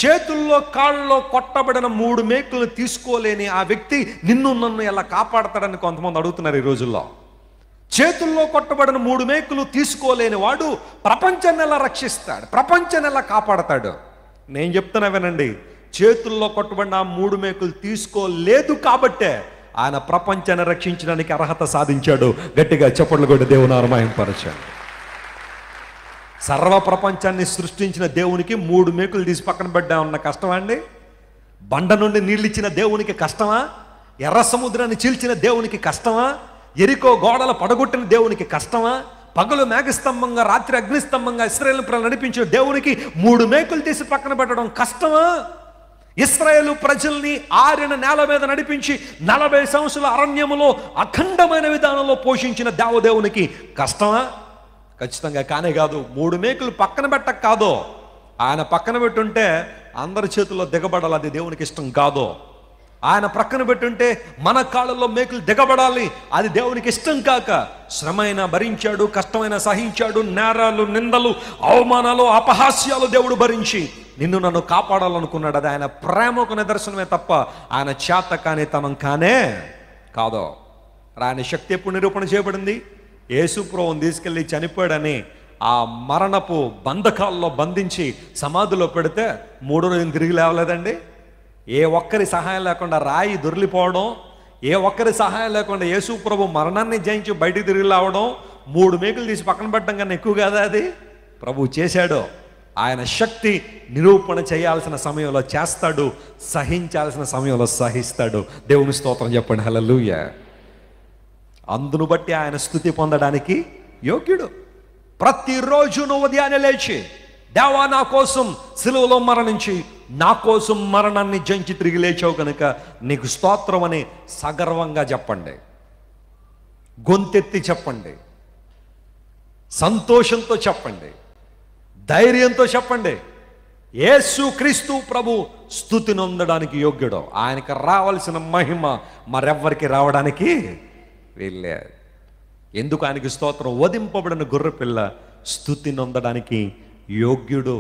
చేతుల్లో కాళ్ళలో కొట్టబడిన 3 మేకులు తీసుకోలేని ఆ వ్యక్తి నిన్ను నన్ను ఎలా కాపాడతాడని కొంతమంది అడుగుతున్నారు ఈ రోజుల్లో. చేతుల్లో కొట్టబడిన 3 మేకులు తీసుకోలేని వాడు ప్రపంచాన్ని ఎలా రక్షిస్తాడు, ప్రపంచాన్ని ఎలా కాపాడతాడు? నేను చెప్తున్నా వినండి, చేతుల్లో కొట్టబడిన 3 మేకులు తీసుకోలేదు కాబట్టే ఆయన ప్రపంచాన్ని రక్షించడానికి అర్హత సాధించాడు. గట్టిగా చప్పట్లు కొట్టి దేవుని మహిమపరచండి. సర్వ ప్రపంచాన్ని సృష్టించిన దేవునికి 3 మేకులు తీసి పక్కన పెట్టామన్న కష్టమా అండి? బండ నుండి నీళ్ళు ఇచ్చిన దేవునికి కష్టమా? ఎర్ర సముద్రాన్ని చీల్చిన దేవునికి కష్టమా? ఎరికో గోడలు పడగొట్టిన దేవునికి కష్టమా? పగలు మేఘస్తంభంగా రాత్రి అగ్నిస్తంభంగా ఇశ్రాయేలు ప్రజలు నడిపించిన దేవునికి 3 మేకులు తీసి పక్కన పెట్టడం కష్టమా? ఇశ్రాయేలు ప్రజల్ని ఆరిన నేల మీద నడిపించి 40 సంవత్సరాల అరణ్యములో అఖండమైన విధానంలో పోషించిన దేవదేవునికి కష్టమా? ఖచ్చితంగా కానే కాదు. 3 మేకులు పక్కన పెట్టక కాదు, ఆయన పక్కన పెట్టుంటే అందరి చేతుల్లో దిగబడాలి, అది దేవునికి ఇష్టం కాదు. ఆయన ప్రక్కన పెట్టుంటే మన కాళ్ళల్లో మేకులు దిగబడాలి, అది దేవునికి ఇష్టం కాక శ్రమైన భరించాడు, కష్టమైన సహించాడు, నేరాలు నిందలు అవమానాలు అపహాస్యాలు దేవుడు భరించి నిన్ను నన్ను కాపాడాలనుకున్నాడు. అది ఆయన ప్రేమకు నిదర్శనమే తప్ప ఆయన చేత కాని తనం కానే కాదు. ఆయన శక్తి ఎప్పుడు నిరూపణ చేయబడింది? యేసు ప్రభువుని తీసుకెళ్ళి చనిపోయాడని ఆ మరణపు బంధకాల్లో బంధించి సమాధిలో పెడితే 3 రోజులు తిరిగి లేవలేదండి. ఏ ఒక్కరి సహాయం లేకుండా రాయి దొరికిపోవడం, ఏ ఒక్కరి సహాయం లేకుండా యేసు ప్రభు మరణాన్ని జయించి బయటికి తిరిగి లేవడం, 3 మేకులు తీసి పక్కన పెట్టడం కన్నా ఎక్కువ కాదా? అది ప్రభు చేశాడు. ఆయన శక్తి నిరూపణ చేయాల్సిన సమయంలో చేస్తాడు, సహించాల్సిన సమయంలో సహిస్తాడు. దేవుని స్తోత్రం చెప్పండి, హల్లెలూయా. అందును బట్టి ఆయన స్తుతి పొందడానికి యోగ్యుడు. ప్రతిరోజు నువ్వు ఉదయాన్నే లేచి దేవా నా కోసం సిలువలో మరణించి నా కోసం మరణాన్ని జయించి తిరిగి లేచావు కనుక నీకు స్తోత్రం అని సగర్వంగా చెప్పండి, గొంతెత్తి చెప్పండి, సంతోషంతో చెప్పండి, ధైర్యంతో చెప్పండి. యేసు క్రీస్తు ప్రభు స్తుతి నొందడానికి యోగ్యుడు. ఆయనకి రావాల్సిన మహిమ మరెవ్వరికి రావడానికి వీళ్ళే. ఎందుకు ఆయనకి స్తోత్రం? వధింపబడిన గొర్రెపిల్ల స్తుతి నొందడానికి యోగ్యుడు.